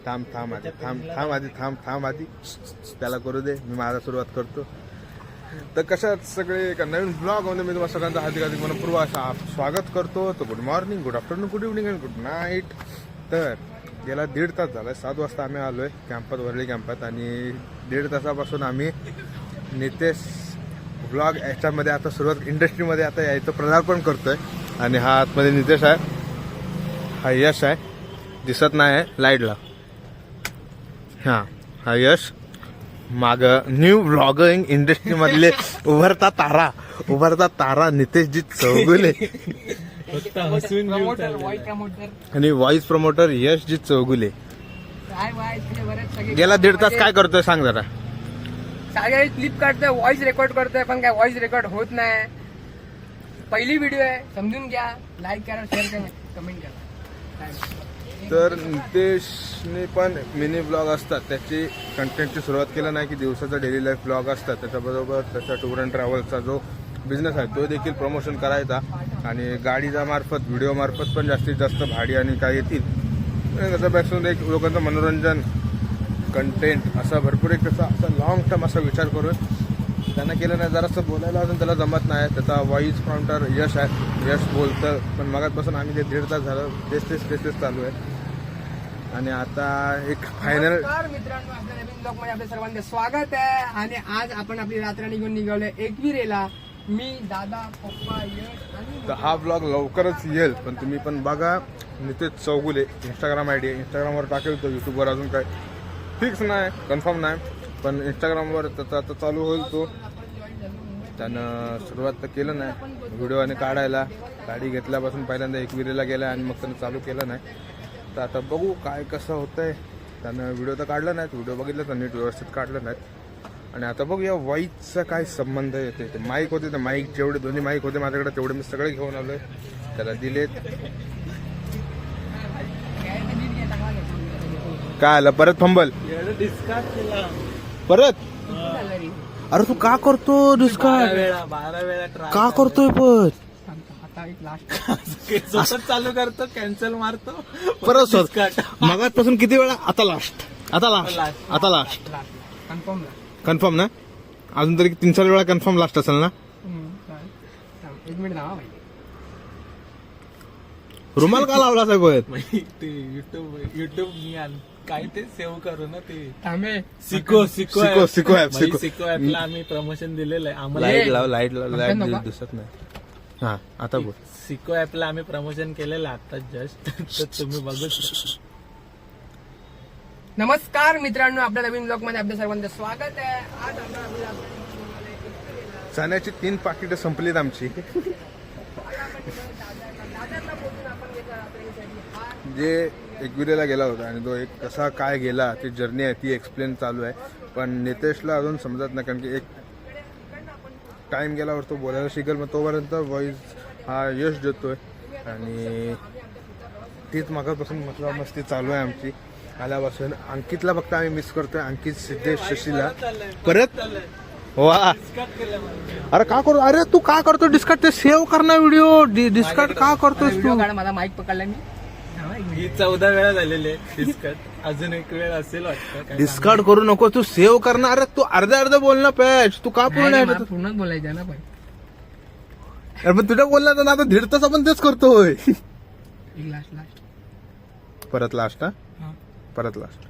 थांब आधी त्याला करू दे, मी माझा सुरुवात करतो. तर कशात सगळे एका नवीन ब्लॉग मध्ये मी तुम्हाला सगळ्यांचा हार्दिक मनपूर्व असा स्वागत करतो. तर good morning, good afternoon, good evening and good night. तर गेला 1.5 तास झाला, 7 वाजता आम्ही आलोय कॅम्पात, वरळी कॅम्पात. आणि 1.5 तासापासून आम्ही नितेश ब्लॉग याच्यामध्ये आता सुरुवात, इंडस्ट्रीमध्ये आता यायचं पदार्पण करतोय. आणि हा आतमध्ये नितेश आहे, हा यश आहे, दिसत नाही आहे लाईटला. हा यश. माग न्यू ब्लॉगिंग इंडस्ट्री मधले उभरता तारा नितेशजी चौगुले आणि व्हॉइस प्रमोटर यशजी चौगुले. गेला 1.5 तास काय करतोय सांग जरा. सगळे क्लिप काढतोय, व्हॉइस रेकॉर्ड करतोय, पण काय व्हॉइस रेकॉर्ड होत नाही. पहिली व्हिडिओ आहे, समजून घ्या. लाईक करा, शेअर करा, कमेंट करा. तर नितेशने पण मिनी ब्लॉग असतात त्याची कंटेंटची सुरुवात केलं नाही की दिवसाचा डेली लाईफ ब्लॉग असतात, त्याच्याबरोबर त्याचा टूर अँड ट्रॅव्हलचा जो बिझनेस आहे तो देखील प्रमोशन करायचा. आणि गाडीचा मार्फत, व्हिडिओ मार्फत पण जास्तीत जास्त भाडी आणि काय येतील त्याच्यापासून एक लोकांचं मनोरंजन कंटेंट असा भरपूर एक असा लॉंग टर्म असा विचार करून त्यांना केलं नाही. जरासं बोलायला अजून त्याला जमत नाही. त्याचा व्हॉइस काउंटर यश आहे, यश बोलतं. पण मगाचपासून आम्ही ते 1.5 तास झालं तेच चालू आहे. आणि आता एक फायनल. मित्रांनो, आपल्या नवीन ब्लॉग मध्ये आपल्या सर्वांचं स्वागत आहे. आणि आज आपण आपली रात्र निघून निघालोय एकविरेला. मी, दादा, पप्पा, यश आणि तर हा ब्लॉग लवकरच येईल. पण तुम्ही पण बघा. नितेश चौगुले इंस्टाग्राम आयडी आहे, इंस्टाग्रामवर टाकेल तो. युट्यूबवर अजून काय फिक्स नाही, कन्फर्म नाही, पण इंस्टाग्रामवर त्याचा आता चालू होईल. तो त्यानं सुरुवात तर केलं नाही व्हिडिओ आणि काढायला. गाडी घेतल्यापासून पहिल्यांदा एकविरेला गेला आणि मग त्यानं चालू केलं नाही. तर आता बघू काय कसं होतंय. त्यानं व्हिडिओ तर काढला नाहीत, व्हिडिओ बघितलं तर नीट व्यवस्थित काढलं नाहीत. आणि आता बघू या व्हॉइसचा काय संबंध येते. ते माईक होते, तर माईक जेवढे दोन्ही माईक होते माझ्याकडे तेवढे मी सगळे घेऊन आलोय, त्याला दिलेत. काय आलं परत फंबल परत. अरे तू का करतो डिस्कार्ड, 12 वेळा का करतोय पण आता एक लास्ट चालू करतो, कॅन्सल मारतो परत. मगाचपासून किती वेळा, आता लास्ट कन्फर्म ना. अजून तरी 3-4 वेळा कन्फर्म लास्ट असेल ना. एक मिनिट ना. रुमाल का लावला साहेब. ते युट्यूब मी काय ते सेव्ह करू ना. ते थांबे. सिको ऍपला आम्ही प्रमोशन दिलेलं आहे. आम्हाला लाईट लाईट दिसत नाही. हा आता बोल. सिको ऍपला आम्ही प्रमोशन केलेलं आता जस्ट. तर तुम्ही बघू शकता. नमस्कार मित्रांनो, आपल्या नवीन ब्लॉग मध्ये आपल्या सर्वांचं स्वागत आहे. आज आपण चण्याची 3 पाकिटं संपलीत आमची. जे एकविरेला गेला होता आणि तो एक कसा काय गेला, ती जर्नी आहे ती एक्सप्लेन चालू आहे. पण नितेशला अजून समजत नाही, कारण की एक टाइम गेल्यावर तो बोलायला शिकेल. मग तोपर्यंत व्हॉइस हा यश देतोय. आणि तीच मागापासून मतलब मस्ती चालू आहे आमची आल्यापासून. अंकितला फक्त आम्ही मिस करतोय, अंकित, सिद्धेश, शशीला. परत वा. अरे का करू, अरे तू का करतो डिस्कार्ड. ते सेव्ह करणार व्हिडिओ, डिस्कार्ड का करतोस तू. मला माईक पकडला मी. ही 14 वेळा झालेली आहे डिस्कट. अजून एक वेळ असेल वाटतं. डिस्कार्ड करू नको, तू सेव्ह करणार. अरे तू अर्धा बोलणं पॅच, तू का पूर्ण पूर्णच बोलायचं ना. अरे पण तुझ्या बोलला तर आता 1.5 तास आपण तेच करतोय. परत लास्ट. परत लास्ट.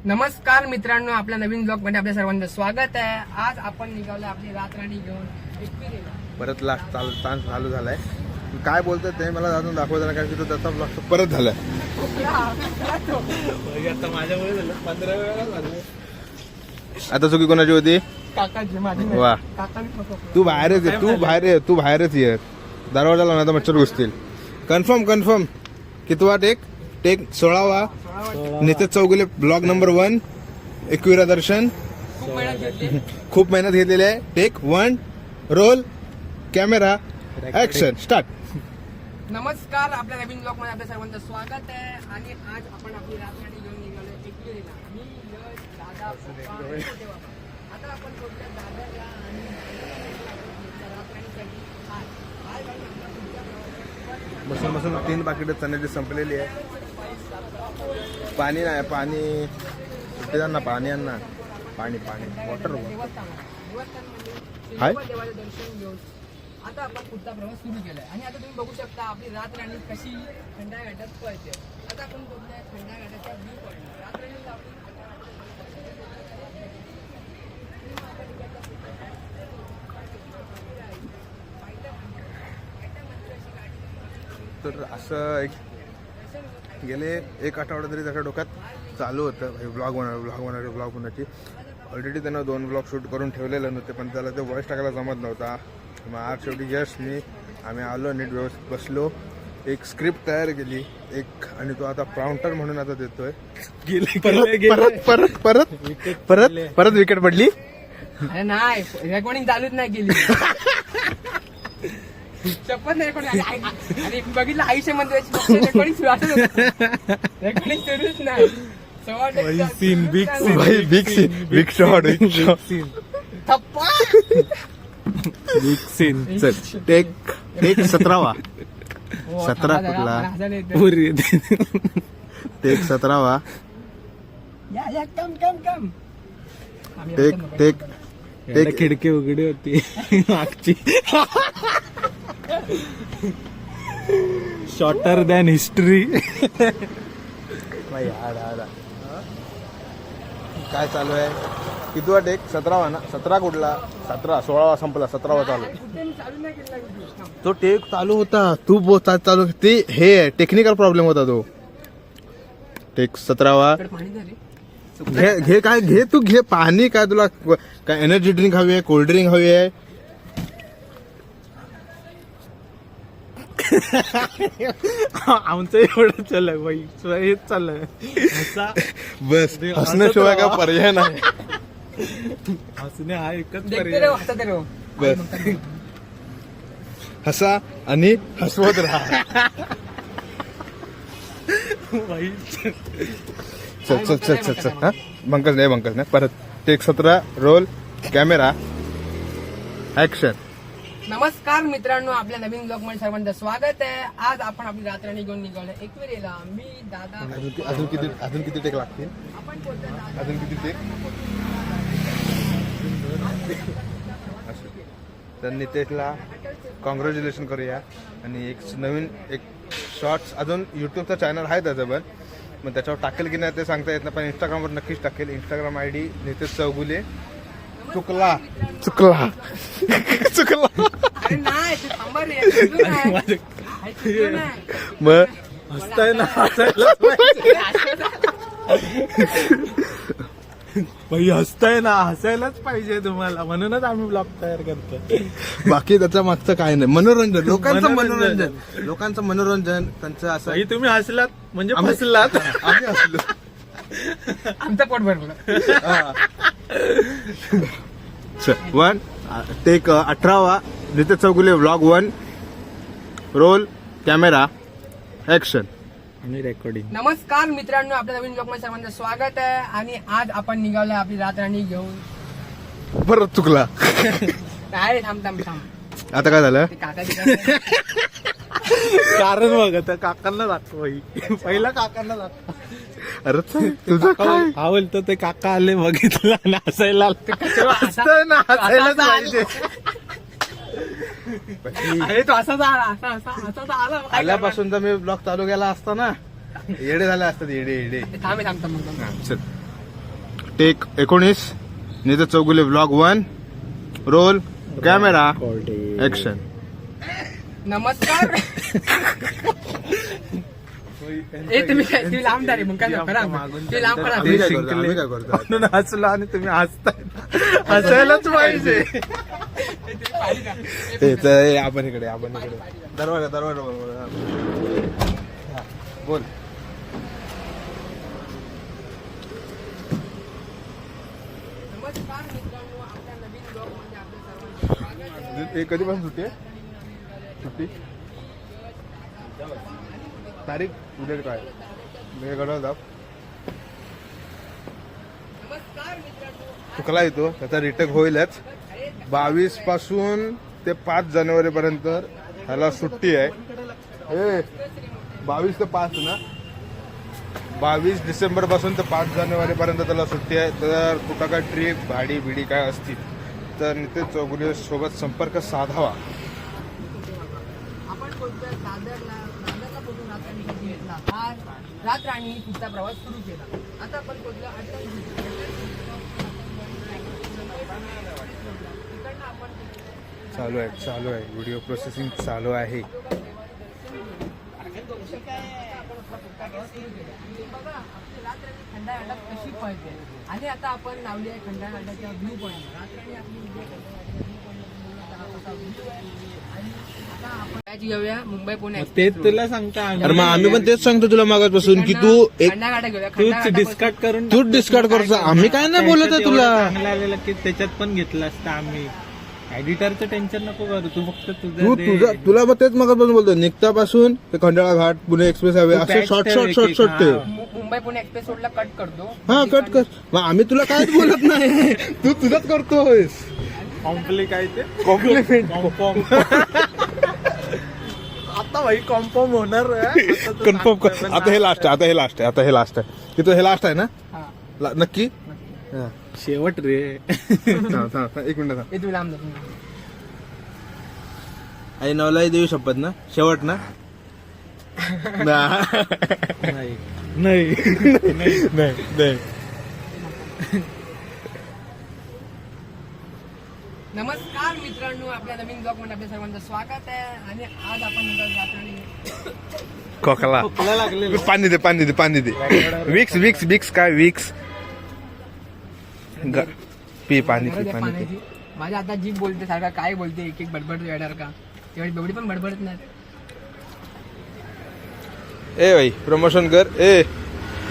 नमस्कार मित्रांनो, आपल्या नवीन ब्लॉग मध्ये आपल्या सर्वांचं स्वागत आहे. आज आपण निघालो आपली रात्रणी घेऊन एकविरेला. परत लास्ट चालू झालाय. काय बोलतोय ते मला अजून दाखवताना, कारण की तो त्याचा ब्लॉग परत झालाय. आता माझ्यामुळे झालं 15 वेळा झालं. आता चुकी कोणाची होती. काकाजी माझी. वा. काकांनी तू बाहेरच आहे, तू बाहेरच ये. दरवाजा लावून मच्छर घुसतील. कन्फर्म कितवा टेक 16वा. नितेश चौगुले ब्लॉग नंबर 1 एकविरा दर्शन. खूप मेहनत घेतलेली आहे. Take 1 roll camera action start. नमस्कार, आपल्या नवीन ब्लॉग मध्ये आपल्या सर्वांचं स्वागत आहे. आणि आज आपण आपली रात्रणी घेऊन निघालो एकविरेला. मी, यश, दादा, पप्पा आणि छोटे बाबा. आता आपण छोट्या दादाला आणि रात्रणीसाठी बसून 3 पाकिटं चण्याची संपलेली आहे. पाणी नाही पाणी सुट्टीदार पाणी आण ना पाणी वॉटर देवस्थान म्हणजे हाय? श्रीगोंदा देवाचं दर्शन घेऊन आता आपण पुढचा प्रवास सुरू केलाय आणि आता तुम्ही बघू शकता आपली रातराणी कशी खंडाळा घाटात पळते. आता आपण बघूया खंडाळा घाटाचा व्ह्यू पॉईंट. रातराणीला आपण तर असं एक गेले एक आठवडा तरी त्याच्या डोक्यात चालू होतं ब्लॉग बनवायची. ऑलरेडी त्यानं 2 ब्लॉग शूट करून ठेवलेले नव्हते पण त्याला ते वॉइस टाकायला जमत नव्हता. मग आज शेवटी आम्ही आलो नीट व्यवस्थित बसलो एक स्क्रिप्ट तयार केली एक आणि तो आता प्राउंटर म्हणून आता देतोय. परत विकेट पडली. अरे नाही रेकॉर्डिंग चालूच नाही केली. शपथ नाही रेकॉर्डिंग आणि बघितलं आयुष्य मध्ये रेकॉर्डिंग सुरू रेकॉर्डिंग सुरूच नाही. बिग शॉट थप्पा टेक 17वा 17 कुठला टेक 17वा या कम टेक खिडकी उघडी होती मागची. Shorter than history. काय चालू आहे कितवा टेक 17वा ना 17 कुठला 16वा संपला 17वा चालू. चालू नाही केला तो टेक चालू होता तू चालू ते हे टेक्निकल प्रॉब्लेम होता तो. टेक 17वा पाणी झाले. घे काय घे तू घे पाणी काय तुला काय एनर्जी ड्रिंक हवी आहे कोल्ड ड्रिंक हवी आहे. आमचं एवढं चाललंय बाई हेच चाललंय. बस हसण्याशिवाय काय पर्याय नाही. हसणे हा एकच देखते पर्याय. रे वाचते रे. बस हसा आणि हसवत राहा. बाई चल हा बंकस नाही परत टेक 17 रोल कॅमेरा ऍक्शन. नमस्कार मित्रांनो आपल्या नवीन ब्लॉग मध्ये सर्वांचं स्वागत आहे. आज आपण आपली रातराणी घेऊन निघालो एकविरेला. मी दादा अजून किती टेक लागतील आपण बोलतो अजून किती टेक. तर नितेशला कॉंग्रॅच्युलेशन करूया आणि एक नवीन एक शॉर्ट्स अजून युट्यूबचा चॅनल आहे त्याचं पण मग त्याच्यावर टाकेल की नाही ते सांगता येत नाही पण इंस्टाग्रामवर नक्कीच टाकेल. Instagram ID Nitesh Chougule. चुकला अरे नाही तू थांबा रे. तुझं नाही. तुझं नाही. मग हसताय ना बाई हसताय ना हसायलाच पाहिजे तुम्हाला म्हणूनच आम्ही ब्लॉग तयार करतो. बाकी त्याच्या मागचं काय नाही मनोरंजन लोकांचं मनोरंजन त्यांचं असं बाई तुम्ही हसलात म्हणजे हसलात. आम्ही हसलो. आमचं पोट भरलं. 1 टेक 18वा Nitesh Chougule vlog 1 roll camera action. आणि रेकॉर्डिंग. नमस्कार मित्रांनो आपल्या नवीन ब्लॉग मध्ये सर्वांचं स्वागत आहे आणि आज आपण निघालोय आपली रातराणी घेऊन. परत चुकला. काय थांब आता काय झालं ते काका कारण बघ त्या काकांना दाखव बाई पहिला काकांना दाखव. अरे तुझं काय हा बोलतो ते काका आले बघितलं आणि हसायला हसतंय ना हसायलाच पाहिजे. अरे तो असाच आला आल्यापासून तर मी ब्लॉग चालू केला असता ना येडे झाले असतात येडे. थांबतो मग. चल take 19 Nitesh Chougule vlog 1 roll camera action. नमस्कार. तुम्ही लांब दारी मग काय करा ते लांब करा. आम्ही काय करतो म्हणून हसलो आणि तुम्ही हसताय हसायलाच पाहिजे. आपण इकडे दरवाजा बोल. नमस्कार मित्रांनो आपल्या नवीन ब्लॉग मध्ये आपल्या सर्वांचं स्वागत आहे. कधीपासून सुट्टी तारीख उद्या काय मी गडवा जाऊ. नमस्कार मित्रांनो. चुकला येतो त्याचा रिटेक होईलच. 22 पासून ते 5 जानेवारी पर्यंत ह्याला सुट्टी आहे. 22 ते 5 ना 22 डिसेंबर पासून तर 5 जानेवारी पर्यंत त्याला सुट्टी आहे. तर कुठं काय ट्रिप भाडी बिडी काय असतील तर नितेश चौगुले सोबत संपर्क साधावा. आपण बोलतोय दादरला बोलून रात्री घेतला. आज रातराणी पुढचा प्रवास सुरू केला. आता आपण बोलतोय चालू आहे व्हिडिओ प्रोसेसिंग चालू आहे. खंडा अड्डा कशी पळते आणि आता आपण लावली आहे खंडा अड्ड्याच्या व्ह्यू पॉईंट. रात्री आपली आणि आता आपण घेऊया मुंबई पुणे. तेच तुला सांगता अरे मग आम्ही पण तेच सांगतो तुला मागासपासून की तू एक खंडा गाड्या घेऊया. तूच डिस्कार्ड करून तूच डिस्कार्ड करतो. आम्ही काय नाही बोलत आहे तुला. चांगला आलेला की त्याच्यात पण घेतला असता आम्ही. एडिटरचं टेन्शन नको करू, तू फक्त तुला मग तेच मागासपासून बोलतो निघतापासून ते खंडाळा घाट पुणे एक्सप्रेस हायवे असे शॉर्ट ठेव. मुंबई पुणे एक्सप्रेस रोडला कट करतो. हा कट कर. मग आम्ही तुला काहीच बोलत नाही. तू तुझंच करतोयस. कॉम्प्ली काय ते कॉम्प्लिमेंट कॉम्पॉम. आता भाई कॉम्पॉम होणार कन्फर्म कर. आता हे लास्ट आहे. की तो हे लास्ट आहे ना हा नक्की. हा. शेवट रे. थांब, एक मिनिट थांब. हे तुला आमदार आई नवलाई देऊ शपथ ना शेवट ना. नाही नमस्कार मित्रांनो, आपल्या नवीन ब्लॉग मध्ये आपल्या सर्वांचं स्वागत आहे. आणि आज आपण रात्री खोकला खोकला लागलेलं. पाणी दे. विक्स काय विक्स पी पाणी. माझ्या आता जीभ बोलते सारखा काय बोलते एक बडबड येणार का तेवढी बेवडी पण बडबडत नाही. ए भाई प्रमोशन कर. ए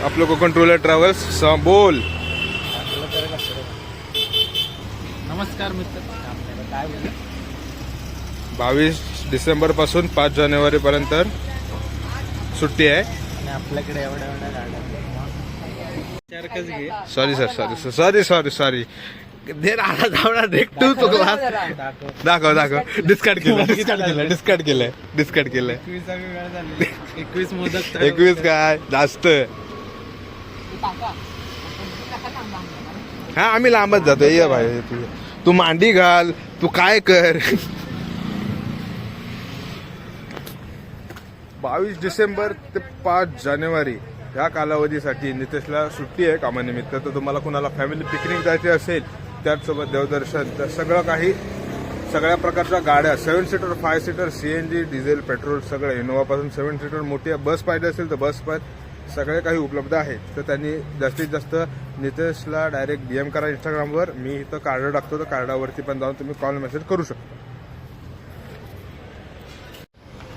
आपलं कोकण ट्रॅव्हलर ट्रॅव्हल्स बोल. नमस्कार मित्र. काय बोल 22 डिसेंबर पासून 5 जानेवारी पर्यंत सुट्टी आहे. आणि आपल्याकडे एवढ्या गाड्या. चारकच घे. सॉरी दे राहणार धावणार देख तू चुकला. दाखव डिस्कार्ड केलंय. 21वी वेळ झाली. 21 मोदक 21 काय जास्त. हा आम्ही लांबच जातो. ये भाई तू मांडी घाल. तू काय कर. 22 डिसेंबर ते 5 जानेवारी या कालावधीसाठी नितेशला सुट्टी आहे कामानिमित्त. तर तुम्हाला कुणाला फॅमिली पिकनिक जायची असेल त्याचसोबत देवदर्शन तर सगळं काही सगळ्या प्रकारच्या गाड्या 7 seater 5 seater CNG diesel petrol सगळं इनोवापासून 7 सीटर मोठी बस पाहिजे असेल तर बस पण सगळे काही उपलब्ध आहेत. तर त्यांनी जास्तीत जास्त नितेशला डायरेक्ट DM करा इंस्टाग्रामवर. मी इथं कार्ड टाकतो तर कार्डावरती पण जाऊन तुम्ही कॉल मेसेज करू शकता.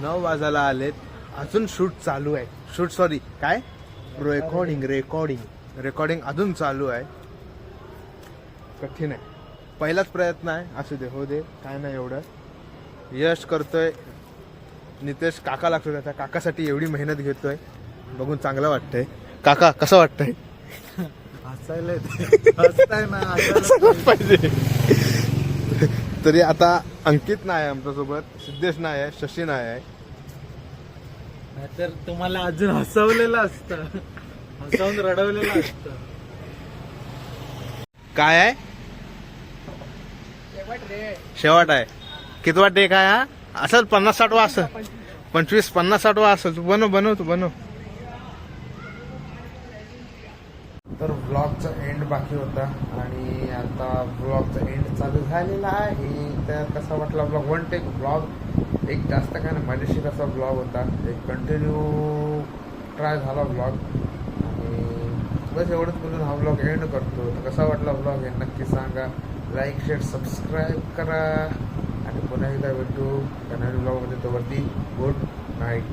9 वाजायला आलेत. अजून शूट चालू आहे. काय रेकॉर्डिंग अजून चालू आहे. कठीण आहे. पहिलाच प्रयत्न आहे. असू दे हो दे काय नाही एवढं. यश करतोय नितेश. काका लागतो त्याच्या काकासाठी एवढी मेहनत घेतोय. बघून चांगलं वाटतंय. काका कसं वाटतंय. हसायला ना पाहिजे. तरी आता अंकित नाही आहे आमच्यासोबत. सिद्धेश नाही आहे. शशी नाही आहे. तर तुम्हाला अजून हसवलेलं असतं. हसवून रडवलेलं असतं. काय आहे शेवट आहे. किती वाटते काय हा असं 50-60 वा असं 25-50-60 वा असं. तू बनव. तर व्लॉगचा एंड बाकी होता आणि आता व्लॉगचा एंड चालू झालेला आहे. तर कसा वाटला व्लॉग. 1 take vlog. एक जास्त काय ना मजेशीर असा व्लॉग होता. एक कंटिन्यू ट्राय झाला व्लॉग आणि बस एवढंच बोलून हा व्लॉग एंड करतो. तर कसा वाटला व्लॉग हे नक्की सांगा. लाईक शेअर सबस्क्राईब करा आणि पुन्हा एकदा भेटू नवीन व्लॉगमध्ये. तोवरती गुड नाईट.